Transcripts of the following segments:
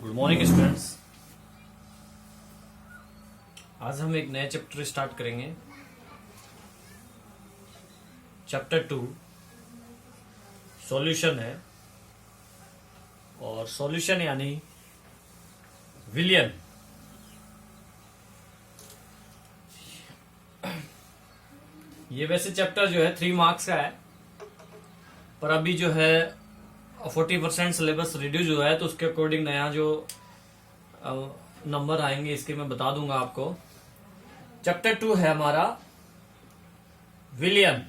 Good morning students. आज हम एक नया चैप्टर स्टार्ट करेंगे। चैप्टर 2 सॉल्यूशन है, और सॉल्यूशन यानी विलियन। ये वैसे चैप्टर जो है 3 मार्क्स का है, पर अभी जो है 40% सिलेबस रिड्यूस हुआ है, तो उसके अकॉर्डिंग नया जो नंबर आएंगे इसके मैं बता दूंगा आपको। चैप्टर 2 है हमारा विलियन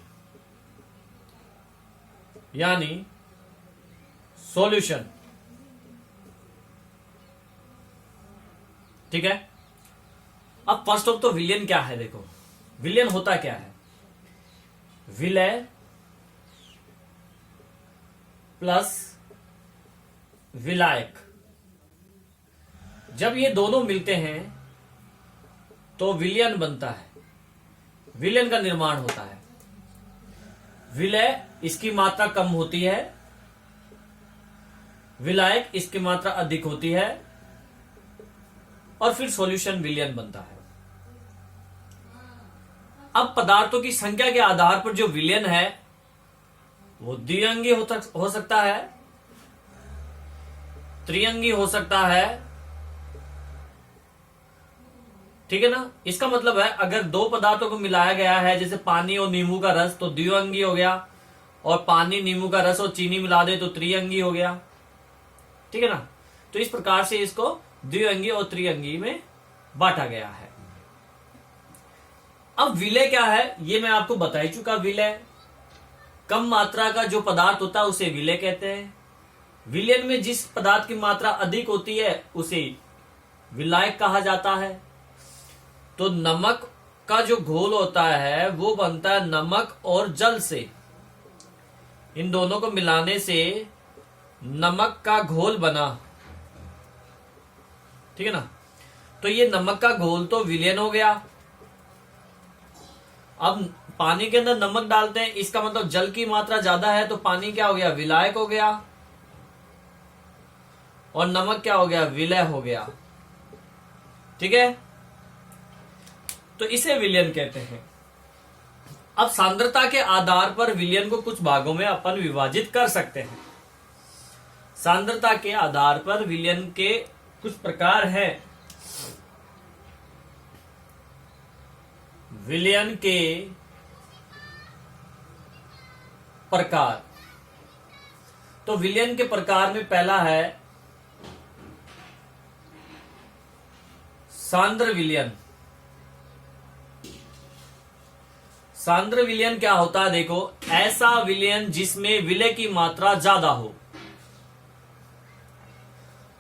यानी सॉल्यूशन। ठीक है। अब फर्स्ट ऑफ तो विलियन क्या है, देखो विलियन होता क्या है। विलय प्लस विलायक, जब ये दोनों मिलते हैं तो विलियन बनता है, विलियन का निर्माण होता है। विलय इसकी मात्रा कम होती है, विलायक इसकी मात्रा अधिक होती है, और फिर सॉल्यूशन विलियन बनता है। अब पदार्थों की संख्या के आधार पर जो विलियन है वो द्विअंगी हो सकता है, त्रिअंगी हो सकता है। ठीक है ना। इसका मतलब है अगर दो पदार्थों को मिलाया गया है, जैसे पानी और नींबू का रस, तो द्विअंगी हो गया, और पानी नींबू का रस और चीनी मिला दे तो त्रिअंगी हो गया। ठीक है ना। तो इस प्रकार से इसको द्विअंगी और त्रिअंगी में बांटा गया है। अब विलय क्या है ये मैं आपको बता ही चुका। विलय कम मात्रा का जो पदार्थ होता है उसे विलय कहते हैं। विलयन में जिस पदार्थ की मात्रा अधिक होती है उसे विलायक कहा जाता है। तो नमक का जो घोल होता है वो बनता है नमक और जल से। इन दोनों को मिलाने से नमक का घोल बना। ठीक है ना। तो ये नमक का घोल तो विलयन हो गया। अब पानी के अंदर नमक डालते हैं, इसका मतलब जल की मात्रा ज्यादा है, तो पानी क्या हो गया, विलायक हो गया, और नमक क्या हो गया, विलय हो गया। ठीक है। तो इसे विलयन कहते हैं। अब सांद्रता के आधार पर विलयन को कुछ भागों में अपन विभाजित कर सकते हैं। सांद्रता के आधार पर विलयन के कुछ प्रकार हैं। विलयन के प्रकार, तो विलयन के प्रकार में पहला है सांद्र विलयन। सांद्र विलयन क्या होता है, देखो ऐसा विलयन जिसमें विलय की मात्रा ज्यादा हो।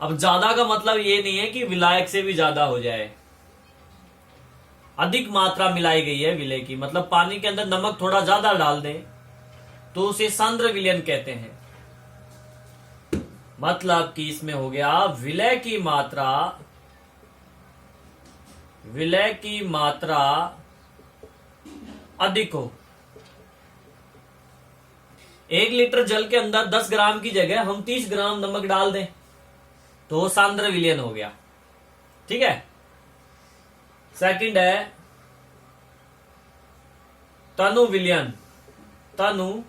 अब ज्यादा का मतलब ये नहीं है कि विलायक से भी ज्यादा हो जाए, अधिक मात्रा मिलाई गई है विलय की, मतलब पानी के अंदर नमक थोड़ा ज्यादा डाल दें तो उसे सांद्र विलयन कहते हैं। मतलब कि इसमें हो गया विलय की मात्रा अधिक हो। 1 लीटर जल के अंदर 10 ग्राम की जगह हम 30 ग्राम नमक डाल दें तो सांद्र विलयन हो गया। ठीक है। सेकंड है तनु विलयन। तनु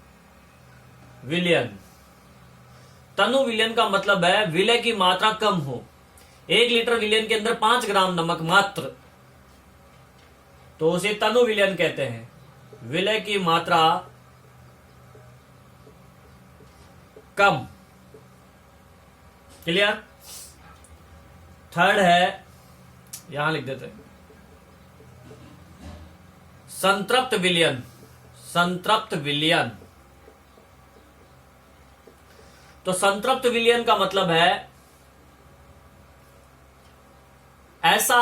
विलयन का मतलब है विलय की मात्रा कम हो। 1 लीटर विलयन के अंदर 5 ग्राम नमक मात्र, तो उसे तनु विलयन कहते हैं। विलय की मात्रा कम। क्लियर। थर्ड है, यहां लिख देते हैं, संतृप्त विलयन। तो संतृप्त विलयन का मतलब है ऐसा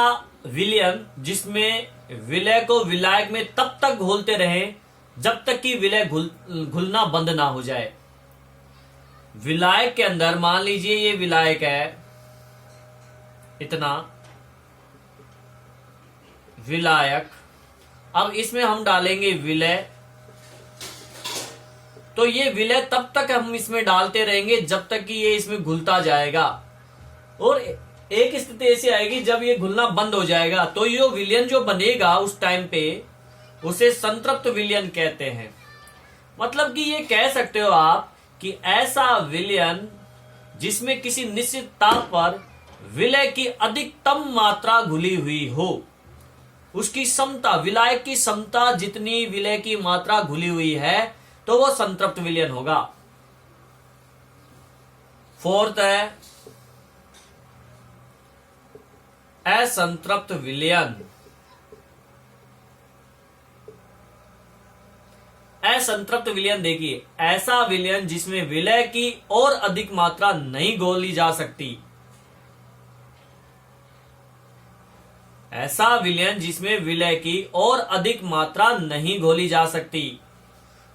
विलयन जिसमें विलय को विलायक में तब तक घोलते रहें जब तक कि विलय घुलना बंद ना हो जाए। विलायक के अंदर मान लीजिए ये विलायक है, इतना विलायक, अब इसमें हम डालेंगे विलय, तो ये विलय तब तक हम इसमें डालते रहेंगे जब तक कि ये इसमें घुलता जाएगा। और एक स्थिति ऐसी आएगी जब ये घुलना बंद हो जाएगा, तो ये विलयन जो बनेगा उस टाइम पे उसे संतृप्त विलयन कहते हैं। मतलब कि ये कह सकते हो आप कि ऐसा विलयन जिसमें किसी निश्चित ताप पर विलय की अधिकतम मात्रा घुली हुई हो, उसकी समता, विलायक की समता जितनी विलय की मात्रा घुली हुई है, तो वो संतृप्त विलयन होगा। फोर्थ है असंतृप्त विलयन। असंतृप्त विलयन देखिए, ऐसा विलयन जिसमें विलय की और अधिक मात्रा नहीं घोली जा सकती। ऐसा विलयन जिसमें विलय की और अधिक मात्रा नहीं घोली जा सकती,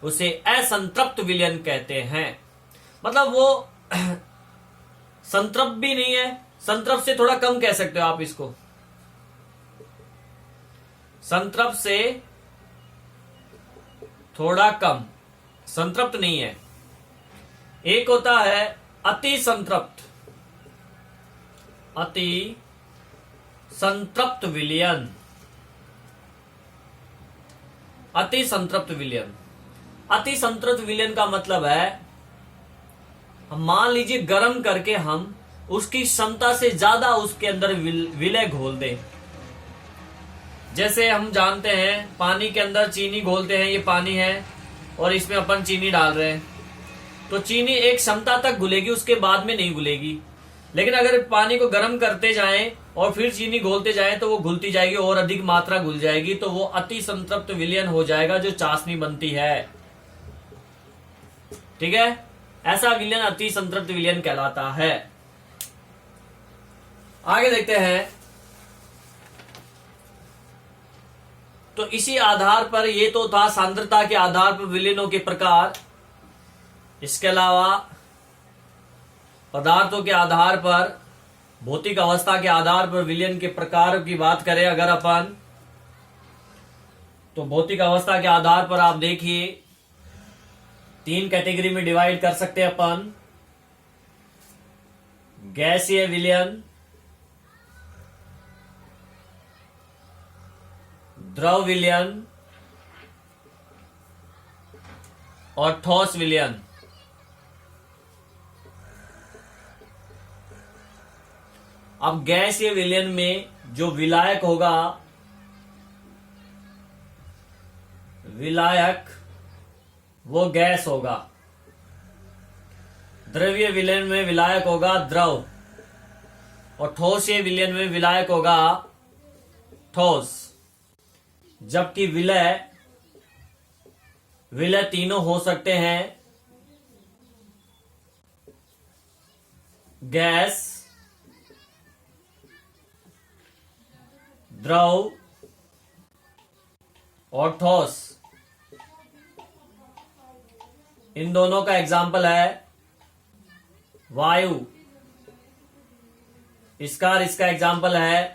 उसे असंतृप्त विलयन कहते हैं। मतलब वो संतृप्त भी नहीं है, संतृप्त से थोड़ा कम कह सकते हो आप इसको, संतृप्त से थोड़ा कम, संतृप्त नहीं है। एक होता है अति संतृप्त, अति संतृप्त विलयन। अति संतृप्त विलयन, अति संतृप्त विलयन का मतलब है, हम मान लीजिए गर्म करके हम उसकी क्षमता से ज्यादा उसके अंदर विलय घोल दें। जैसे हम जानते हैं पानी के अंदर चीनी घोलते हैं, ये पानी है और इसमें अपन चीनी डाल रहे हैं, तो चीनी एक क्षमता तक घुलेगी, उसके बाद में नहीं घुलेगी। लेकिन अगर पानी को गर्म करते जाएं और फिर चीनी घोलते जाएं तो वो घुलती जाएगी और अधिक मात्रा घुल जाएगी, तो वो अति संतृप्त विलयन हो जाएगा जो चाशनी बनती है। ठीक है, ऐसा विलयन अति संतृप्त विलयन कहलाता है। आगे देखते हैं। तो इसी आधार पर, ये तो था सांद्रता के आधार पर विलयनों के प्रकार। इसके अलावा पदार्थों के आधार पर, भौतिक अवस्था के आधार पर विलयन के प्रकार की बात करें अगर अपन, तो भौतिक अवस्था के आधार पर आप देखिए 3 कैटेगरी में डिवाइड कर सकते हैं अपन। गैसीय विलयन, द्रव विलयन और ठोस विलयन। अब गैसीय विलयन में जो विलायक होगा, विलायक वो गैस होगा। द्रवीय विलयन में विलायक होगा द्रव, और ठोसीय विलयन में विलायक होगा ठोस। जबकि विलय तीनों हो सकते हैं, गैस, द्रव और ठोस। इन दोनों का एग्जाम्पल है वायु, इसका एग्जाम्पल है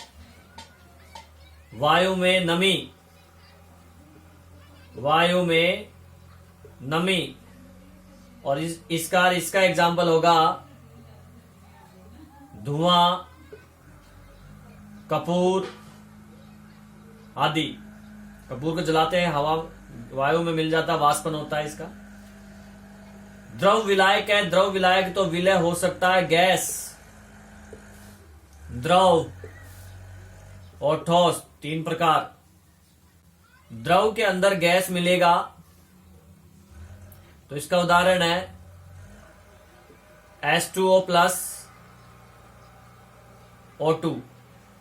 वायु में नमी, वायु में नमी, और इसका एग्जाम्पल होगा धुआं, कपूर आदि। कपूर को जलाते हैं, हवा वायु में मिल जाता, वाष्पन होता है इसका। द्रव विलायक है, द्रव विलायक तो विलय हो सकता है गैस, द्रव और ठोस, 3 प्रकार। द्रव के अंदर गैस मिलेगा, तो इसका उदाहरण है H2O प्लस O2।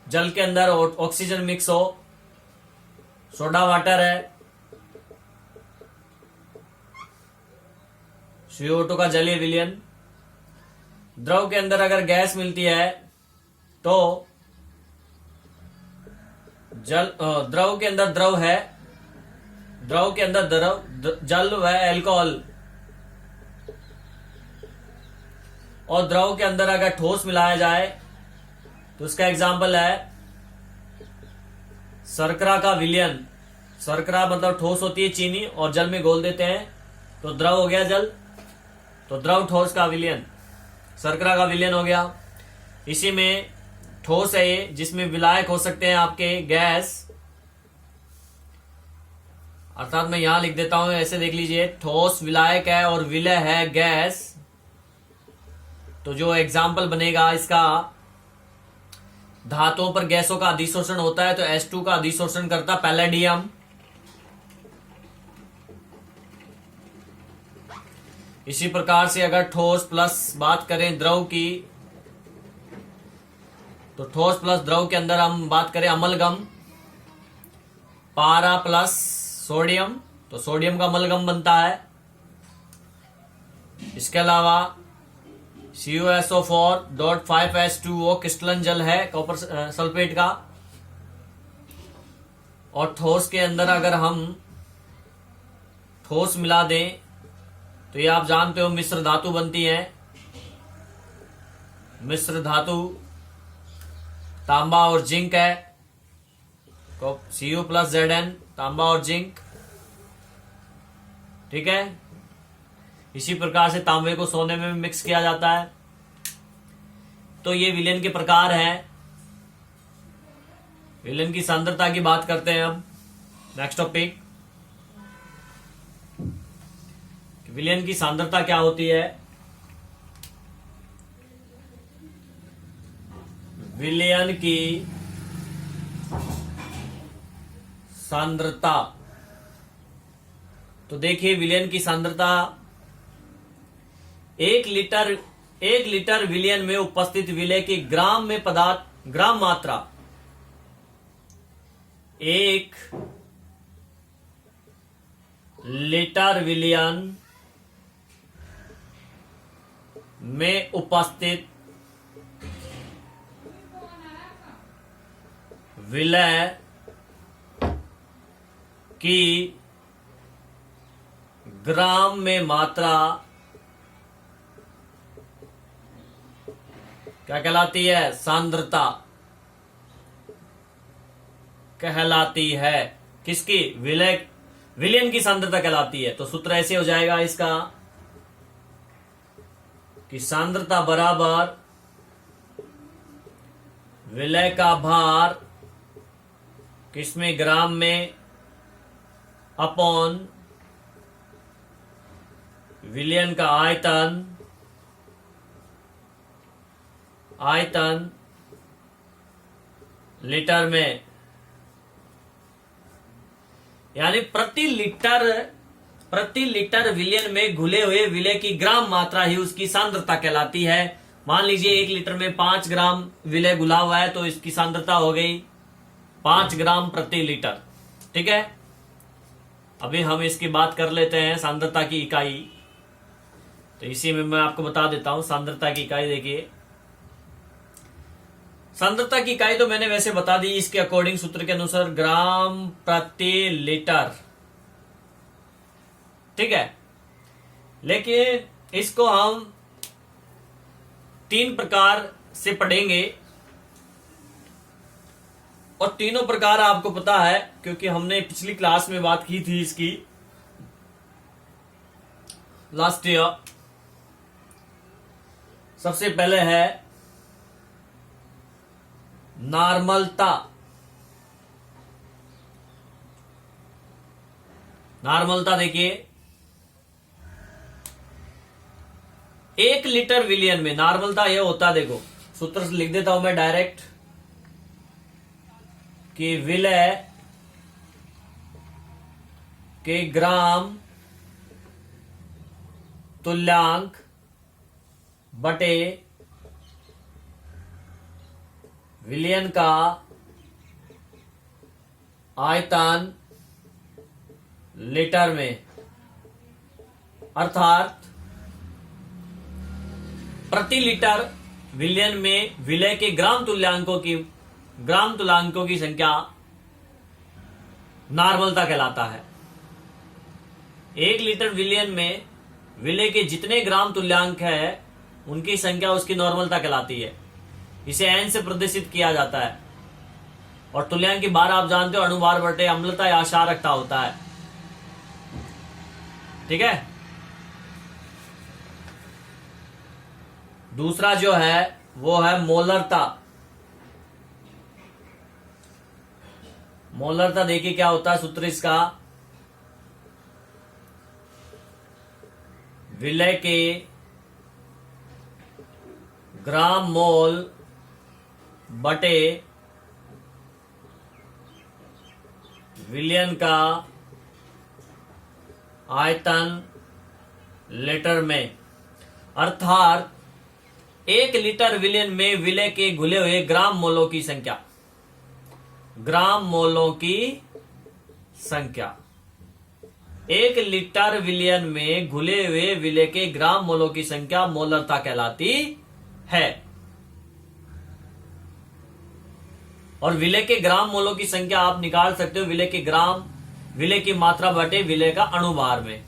जल के अंदर ऑक्सीजन मिक्स हो, सोडा वाटर है, CO2 का जलीय विलयन। द्रव के अंदर अगर गैस मिलती है तो द्रव के अंदर द्रव है, द्रव के अंदर जल व एल्कोहल, और द्रव के अंदर अगर ठोस मिलाया जाए तो उसका एग्जाम्पल है शर्करा का विलयन। शर्करा मतलब ठोस होती है चीनी, और जल में घोल देते हैं तो द्रव हो गया जल, तो द्रव ठोस का विलयन, शर्करा का विलयन हो गया। इसी में ठोस है ये, जिसमें विलायक हो सकते हैं आपके गैस, अर्थात मैं यहां लिख देता हूं, ऐसे देख लीजिए, ठोस विलायक है और विलय है गैस। तो जो एग्जाम्पल बनेगा इसका, धातुओं पर गैसों का अधिशोषण होता है तो H2 का अधिशोषण करता पैलेडियम। इसी प्रकार से अगर ठोस प्लस बात करें द्रव की, तो ठोस प्लस द्रव के अंदर हम बात करें अमलगम, पारा प्लस सोडियम, तो सोडियम का अमलगम बनता है। इसके अलावा CuSO4.5H2O क्रिस्टलन जल है कॉपर सल्फेट का। और ठोस के अंदर अगर हम ठोस मिला दें तो ये आप जानते हो मिश्र धातु बनती है। मिश्र धातु तांबा और जिंक है, Cu+Zn, तांबा और जिंक, ठीक है। इसी प्रकार से तांबे को सोने में मिक्स किया जाता है। तो ये विलयन के प्रकार हैं। विलयन की सांद्रता की बात करते हैं अब। नेक्स्ट टॉपिक, विलयन की सांद्रता क्या होती है। विलयन की सांद्रता, तो देखिए विलयन की सांद्रता 1 लीटर विलयन में उपस्थित विलय की ग्राम में पदार्थ, ग्राम मात्रा, 1 लीटर विलयन में उपस्थित विलय की ग्राम में मात्रा क्या कहलाती है, सांद्रता कहलाती है। किसकी, विलयन की सांद्रता कहलाती है। तो सूत्र ऐसे हो जाएगा इसका कि सांद्रता बराबर विलय का भार किसमें, ग्राम में, अपॉन विलयन का आयतन लीटर में, यानी प्रति लीटर विलयन में घुले हुए विलय की ग्राम मात्रा ही उसकी सांद्रता कहलाती है। मान लीजिए 1 लीटर में 5 ग्राम विलय घुला हुआ है तो इसकी सांद्रता हो गई 5 ग्राम प्रति लीटर, ठीक है। अभी हम इसकी बात कर लेते हैं सांद्रता की इकाई। तो इसी में मैं आपको बता देता हूं सांद्रता की इकाई। देखिए सांद्रता की इकाई तो मैंने वैसे बता दी, इसके अकॉर्डिंग सूत्र के अनुसार ग्राम प्रति लीटर, ठीक है। लेकिन इसको हम 3 प्रकार से पढ़ेंगे और तीनों प्रकार आपको पता है क्योंकि हमने पिछली क्लास में बात की थी इसकी, लास्ट ईयर। सबसे पहले है नॉर्मलता। नॉर्मलता देखिए 1 लीटर विलयन में नॉर्मलता यह होता, देखो सूत्र लिख देता हूं मैं डायरेक्ट, कि विलय के ग्राम तुल्यांक बटे विलयन का आयतन लीटर में, अर्थात प्रति लीटर विलयन में विलय के ग्राम तुल्यांकों की संख्या नॉर्मलता कहलाता है। 1 लीटर विलयन में विलय के जितने ग्राम तुल्यांक है उनकी संख्या उसकी नॉर्मलता कहलाती है। इसे n से प्रदर्शित किया जाता है और तुल्यांक की बार आप जानते हो अणुभार बटे अम्लता या क्षारकता होता है, ठीक है। दूसरा जो है वो है मोलरता। मोलरता देखिए क्या होता है सूत्र इसका, विलय के ग्राम मोल बटे विलयन का आयतन लीटर में। अर्थात 1 लीटर विलयन में विलय के घुले हुए ग्राम मोलों की संख्या, ग्राम मोलों की संख्या। 1 लीटर विलयन में घुले हुए विलय के ग्राम मोलों की संख्या मोलरता कहलाती है। और विलय के ग्राम मोलों की संख्या आप निकाल सकते हो विलय के ग्राम, विलय की मात्रा बटे विलय का अणुभार में।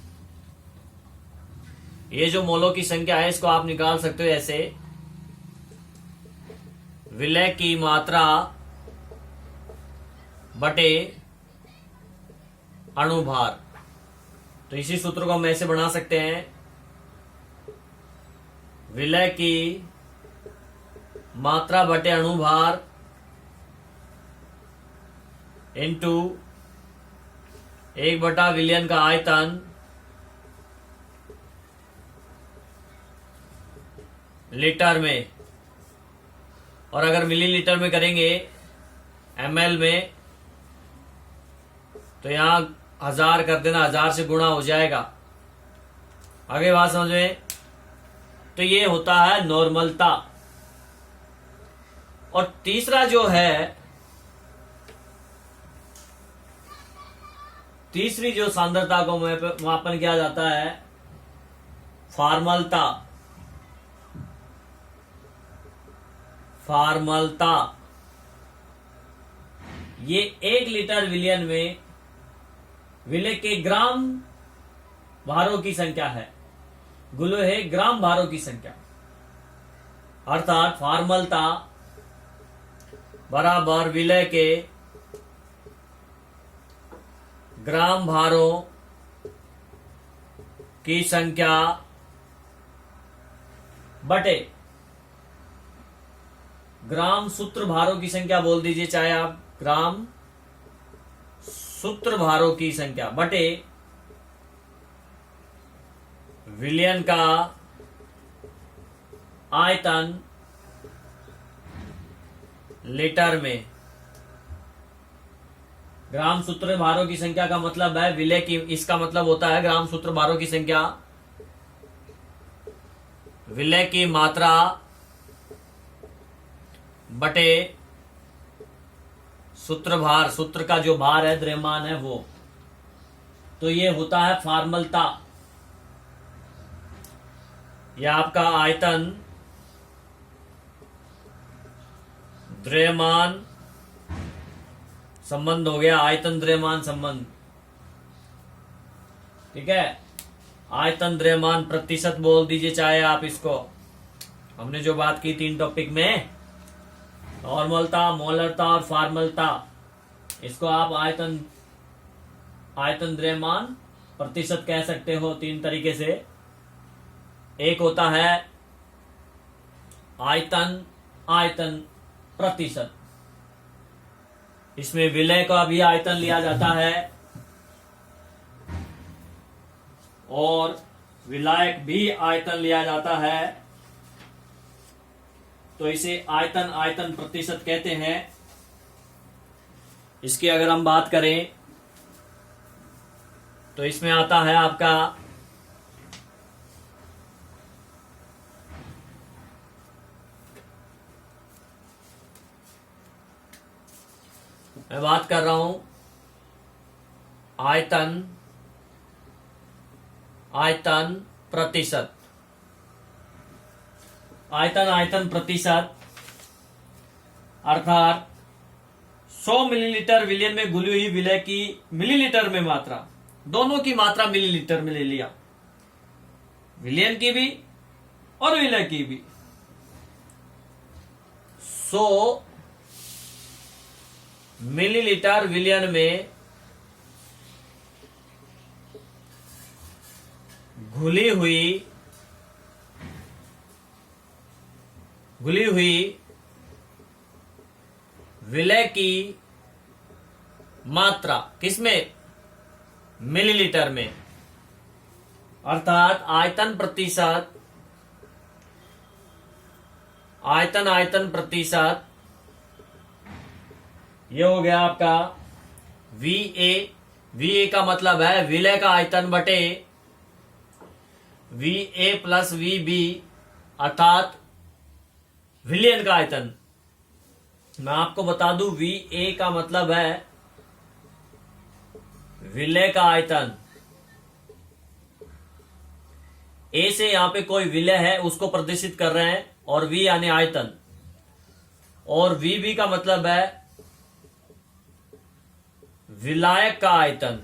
ये जो मोलों की संख्या है इसको आप निकाल सकते हो ऐसे, विलय की मात्रा बटे अणुभार। तो इसी सूत्र को हम ऐसे बना सकते हैं, विलय की मात्रा बटे अणुभार इंटू 1 विलयन का आयतन लीटर में। और अगर मिलीलीटर में करेंगे ml में तो यहां 1000 कर देना, 1000 से गुणा हो जाएगा। आगे बात समझ में। तो ये होता है नॉर्मलता। और तीसरा जो है, तीसरी जो सांद्रता को मापन किया जाता है फॉर्मलता। फॉर्मलता ये 1 लीटर विलयन में विलय के ग्राम भारों की संख्या है, गुले है ग्राम भारों की संख्या। अर्थात फॉर्मलता बराबर विलय के ग्राम भारों की संख्या बटे ग्राम सूत्र भारों की संख्या बोल दीजिए, चाहे आप ग्राम सूत्र भारों की संख्या बटे विलयन का आयतन लीटर में। ग्राम सूत्र भारों की संख्या का मतलब है विलय की, इसका मतलब होता है ग्राम सूत्र भारों की संख्या विलय की मात्रा बटे सूत्र भार, सूत्र का जो भार है द्रव्यमान है वो। तो ये होता है फॉर्मलता। यह आपका आयतन द्रव्यमान संबंध हो गया, आयतन द्रव्यमान संबंध। ठीक है, आयतन द्रव्यमान प्रतिशत बोल दीजिए चाहे आप इसको। हमने जो बात की 3 टॉपिक में, नॉर्मलता, मोलरता और फॉर्मलता, इसको आप आयतन द्रव्यमान प्रतिशत कह सकते हो 3 तरीके से। एक होता है आयतन प्रतिशत, इसमें विलय का भी आयतन लिया जाता है और विलायक भी आयतन लिया जाता है, तो इसे आयतन प्रतिशत कहते हैं। इसकी अगर हम बात करें तो इसमें आता है आपका मैं बात कर रहा हूं आयतन प्रतिशत। आयतन प्रतिशत अर्थात 100 मिलीलीटर विलयन में घुली हुई विलय की मिलीलीटर में मात्रा, दोनों की मात्रा मिलीलीटर में ले लिया, विलयन की भी और विलय की भी। 100 मिलीलीटर विलयन में घुली हुई घुली हुई विलय की मात्रा किसमें? मिलीलीटर में, अर्थात आयतन प्रतिशत, आयतन प्रतिशत, ये हो गया आपका VA। VA का मतलब है विलय का आयतन बटे VA प्लस VB, अर्थात विलयन का आयतन। मैं आपको बता दूं, VA का मतलब है विलय का आयतन। A से यहां पे कोई विलय है उसको प्रदर्शित कर रहे हैं, और V यानी आयतन, और VB का मतलब है विलायक का आयतन।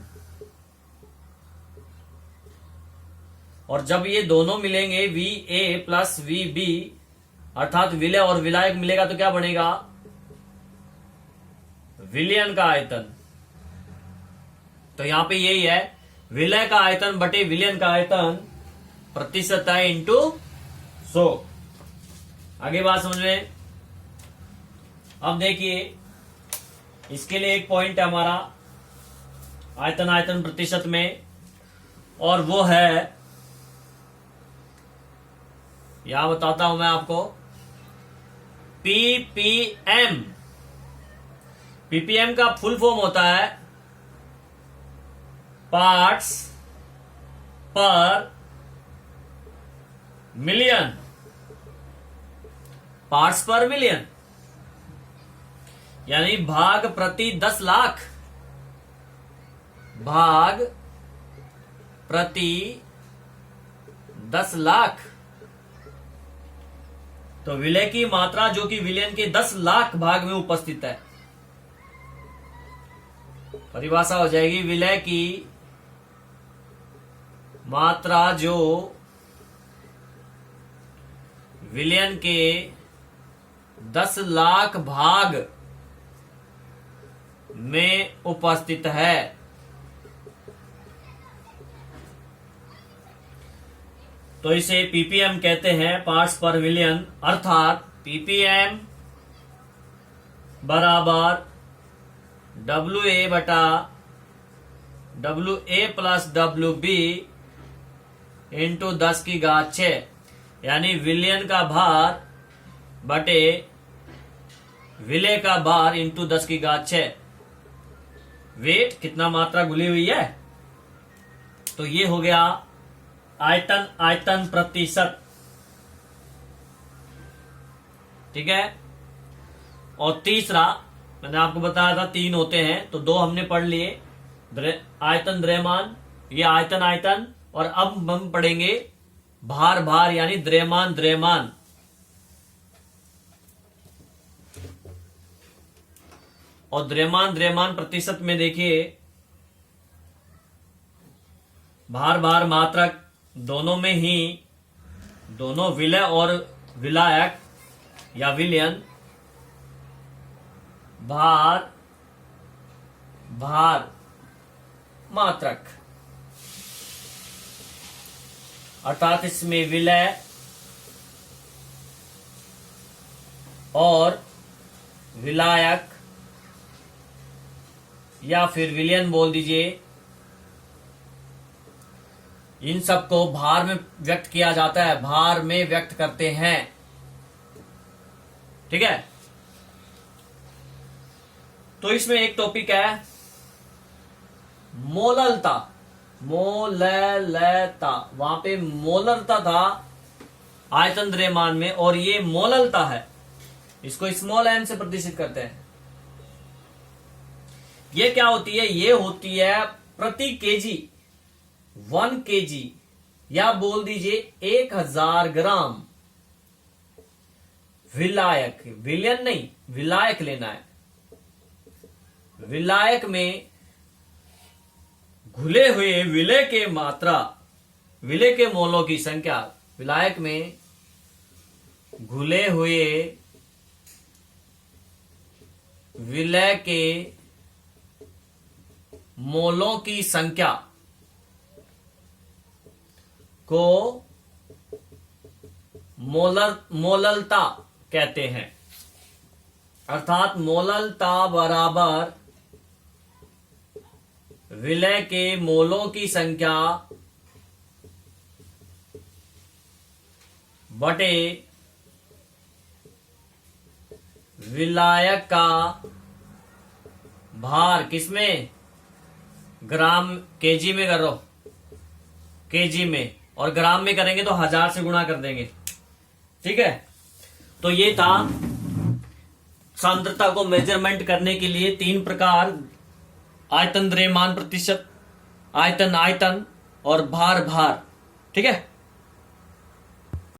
और जब ये दोनों मिलेंगे VA प्लस VB, अर्थात विलय और विलायक मिलेगा, तो क्या बनेगा? विलयन का आयतन। तो यहां पे यही है, विलय का आयतन बटे विलयन का आयतन प्रतिशत है इंटू 100। आगे बात समझ में। अब देखिए, इसके लिए एक पॉइंट है हमारा आयतन प्रतिशत में, और वो है, यहां बताता हूं मैं आपको, PPM। PPM का फुल फॉर्म होता है पार्ट्स पर मिलियन। पार्ट्स पर मिलियन यानी भाग प्रति 10 लाख। भाग प्रति 10 लाख। तो विलय की मात्रा जो कि विलयन के 10 लाख भाग में उपस्थित है। परिभाषा हो जाएगी, विलय की मात्रा जो विलयन के 10 लाख भाग में उपस्थित है। तो इसे PPM कहते हैं, पार्ट्स पर मिलियन, अर्थात PPM बराबर WA बटा WA प्लस WB इंटू 10 की घात 6, यानी विलयन का भार बटे विलय का भार इंटू 10 की घात 6। वेट कितना मात्रा घुली हुई है। तो ये हो गया आयतन प्रतिशत। ठीक है। और तीसरा, मैंने आपको बताया था 3 होते हैं, तो 2 हमने पढ़ लिए, आयतन द्रव्यमान, ये आयतन, और अब हम पढ़ेंगे भार यानी द्रव्यमान। और द्रव्यमान प्रतिशत में देखिए, भार मात्रक दोनों में ही, दोनों विलय और विलायक या विलयन, भार मात्रक, अर्थात इसमें विलय और विलायक या फिर विलयन बोल दीजिए, इन सबको भार में व्यक्त किया जाता है, भार में व्यक्त करते हैं। ठीक है। तो इसमें एक टॉपिक है मोललता। वहां पे मोलरता था आयतन द्रव्यमान में, और ये मोललता है, इसको स्मॉल m से प्रदर्शित करते हैं। ये क्या होती है? ये होती है प्रति केजी, 1 kg, या बोल दीजिए 1000 ग्राम विलायक, विलयन नहीं, विलायक लेना है। विलायक में घुले हुए विलय के मात्रा, विलय के मोलों की संख्या, विलायक में घुले हुए विलय के मोलों की संख्या को मोललता कहते हैं। अर्थात मोललता बराबर विलय के मोलों की संख्या बटे विलायक का भार, किसमें, ग्राम, केजी में करो, केजी में, और ग्राम में करेंगे तो 1000 से गुणा कर देंगे। ठीक है, तो ये था सांद्रता को मेजरमेंट करने के लिए 3 प्रकार, आयतन, द्रव्यमान प्रतिशत, आयतन और भार। ठीक है।